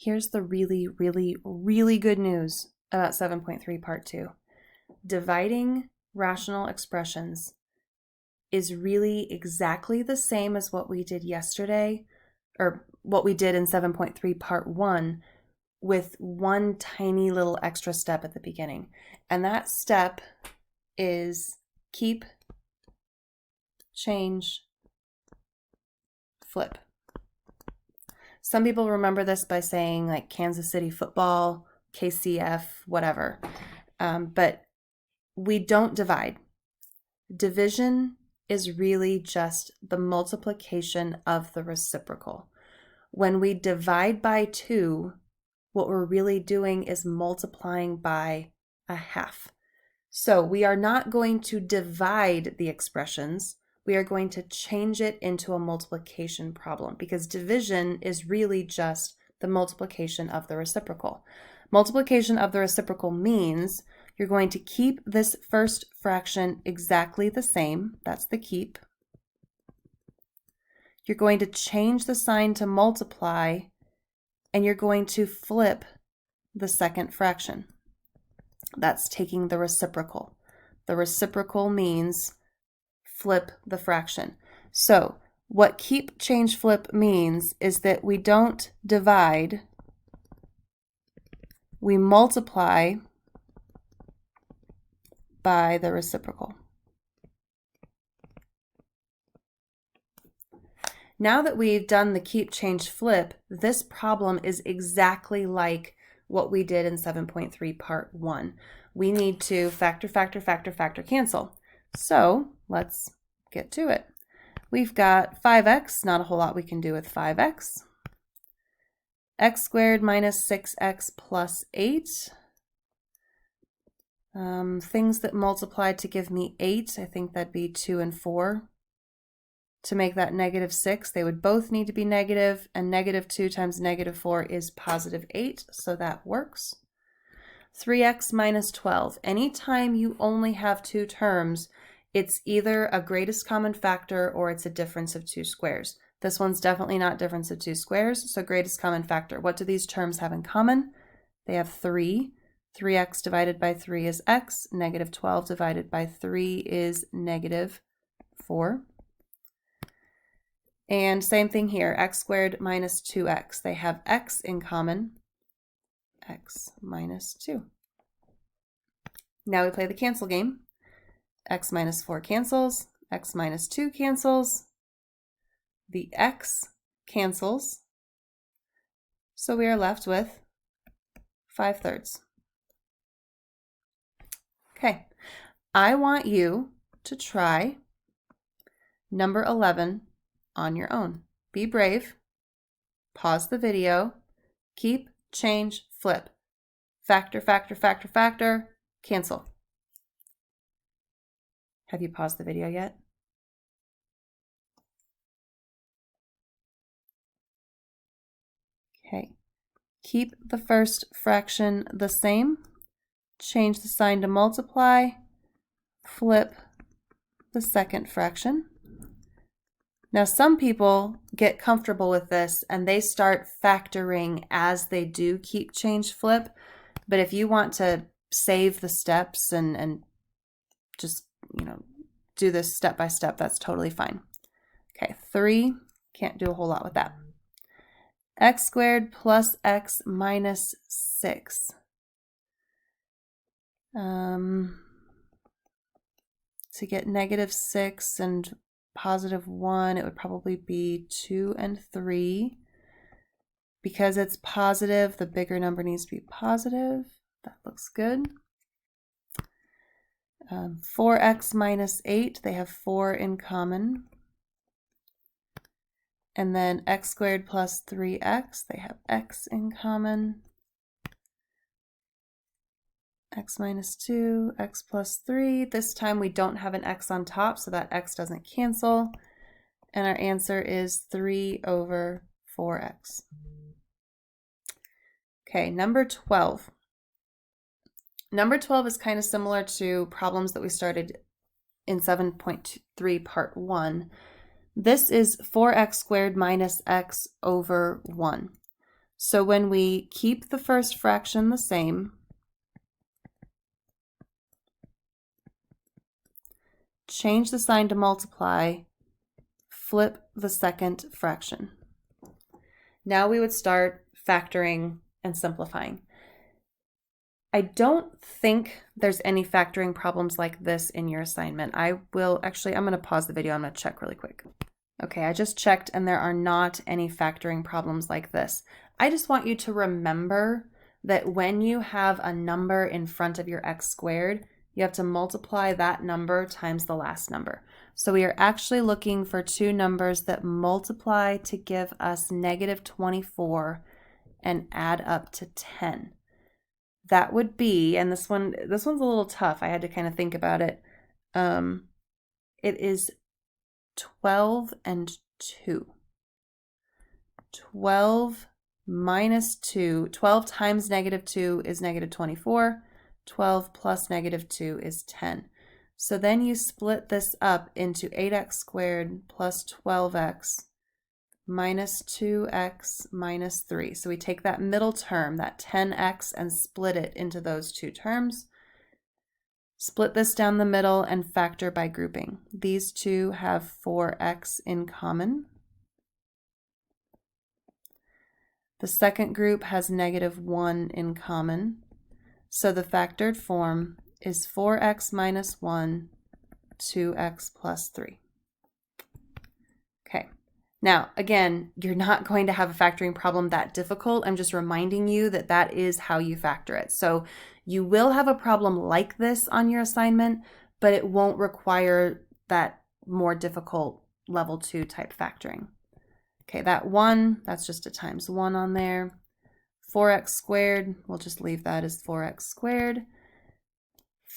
Here's the really, really, really good news about 7.3 Part 2. Dividing rational expressions is really exactly the same as what we did yesterday, or what we did in 7.3 Part 1, with one tiny little extra step at the beginning. And that step is keep, change, flip. Some people remember this by saying like Kansas City football, KCF, whatever. But we don't divide. Division is really just the multiplication of the reciprocal. When we divide by 2, what we're really doing is multiplying by a half. So we are not going to divide the expressions. We are going to change it into a multiplication problem, because division is really just the multiplication of the reciprocal. Multiplication of the reciprocal means you're going to keep this first fraction exactly the same. That's the keep. You're going to change the sign to multiply, and you're going to flip the second fraction. That's taking the reciprocal. The reciprocal means flip the fraction. So what keep, change, flip means is that we don't divide, we multiply by the reciprocal. Now that we've done the keep, change, flip, this problem is exactly like what we did in 7.3 Part 1. We need to factor, cancel. So let's get to it. We've got 5x, not a whole lot we can do with 5x. X squared minus 6x plus 8. Things that multiply to give me 8, I think that'd be 2 and 4. To make that negative 6, they would both need to be negative, and negative 2 times negative 4 is positive 8, so that works. 3x minus 12. Anytime you only have 2 terms, it's either a greatest common factor or it's a difference of 2 squares. This one's definitely not difference of 2 squares, so greatest common factor. What do these terms have in common? They have 3. 3x divided by 3 is x. Negative 12 divided by 3 is negative 4. And same thing here, x squared minus 2x. They have x in common, x minus 2. Now we play the cancel game. X minus 4 cancels, x minus 2 cancels, the x cancels, so we are left with 5/3. Okay, I want you to try number 11 on your own. Be brave, pause the video, keep, change, flip, factor, cancel. Have you paused the video yet? Okay, keep the first fraction the same, change the sign to multiply, flip the second fraction. Now, some people get comfortable with this and they start factoring as they do keep, change, flip. But if you want to save the steps and just, do this step by step, that's totally fine. Okay, 3, can't do a whole lot with that. X squared plus x minus 6. To get negative 6 and positive 1, it would probably be 2 and 3. Because it's positive, the bigger number needs to be positive. That looks good. 4x minus 8, they have 4 in common. And then x squared plus 3x, they have x in common. X minus 2, x plus 3. This time we don't have an x on top, so that x doesn't cancel. And our answer is 3/4x. Okay, number 12. Number 12 is kind of similar to problems that we started in 7.3 Part 1. This is 4x squared minus x over 1. So when we keep the first fraction the same, change the sign to multiply, flip the second fraction. Now we would start factoring and simplifying. I don't think there's any factoring problems like this in your assignment. I'm going to pause the video. I'm going to check really quick. Okay, I just checked and there are not any factoring problems like this. I just want you to remember that when you have a number in front of your x squared, you have to multiply that number times the last number. So we are actually looking for two numbers that multiply to give us negative 24 and add up to 10. That would be, and this one's a little tough. I had to kind of think about it. It is 12 and 2. 12 minus 2. 12 times negative 2 is negative 24. 12 plus negative 2 is 10. So then you split this up into 8x squared plus 12x minus 2x minus 3. So we take that middle term, that 10x, and split it into those two terms. Split this down the middle and factor by grouping. These two have 4x in common. The second group has negative 1 in common. So the factored form is 4x minus 1, 2x plus 3. Okay. Now, again, you're not going to have a factoring problem that difficult. I'm just reminding you that that is how you factor it. So you will have a problem like this on your assignment, but it won't require that more difficult level 2 type factoring. Okay, that 1, that's just a times 1 on there. 4x squared, we'll just leave that as 4x squared.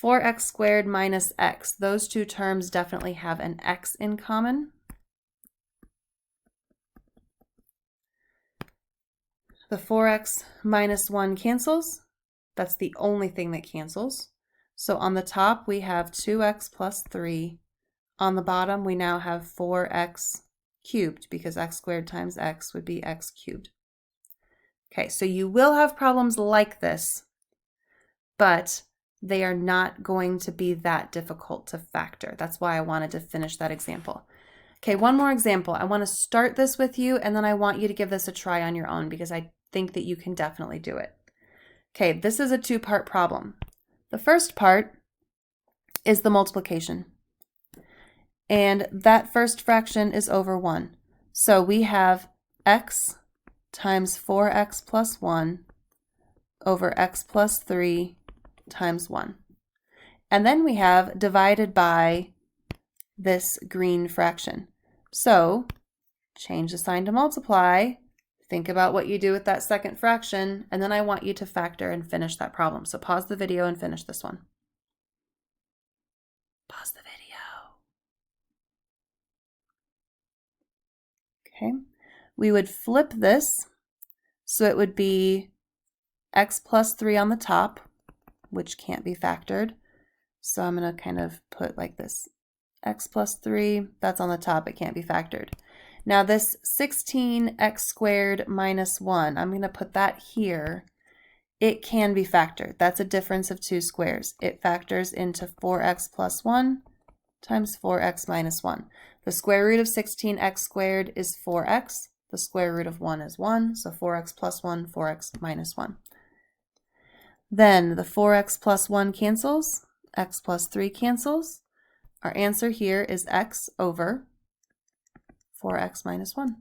4x squared minus x, those two terms definitely have an x in common. The 4x minus 1 cancels. That's the only thing that cancels. So on the top, we have 2x plus 3. On the bottom, we now have 4x cubed because x squared times x would be x cubed. Okay, so you will have problems like this, but they are not going to be that difficult to factor. That's why I wanted to finish that example. Okay, one more example. I want to start this with you, and then I want you to give this a try on your own because I think that you can definitely do it. Okay, this is a two-part problem. The first part is the multiplication. And that first fraction is over 1. So we have x times 4x plus 1 over x plus 3 times 1. And then we have divided by this green fraction. So change the sign to multiply. Think about what you do with that second fraction, and then I want you to factor and finish that problem. So pause the video and finish this one. Pause the video. Okay, we would flip this, so it would be x plus 3 on the top, which can't be factored. So I'm going to kind of put like this, x plus 3, that's on the top, it can't be factored. Now this 16x squared minus 1, I'm going to put that here. It can be factored. That's a difference of two squares. It factors into 4x plus 1 times 4x minus 1. The square root of 16x squared is 4x. The square root of 1 is 1, so 4x plus 1, 4x minus 1. Then the 4x plus 1 cancels, x plus 3 cancels. Our answer here is x over 4x minus 1.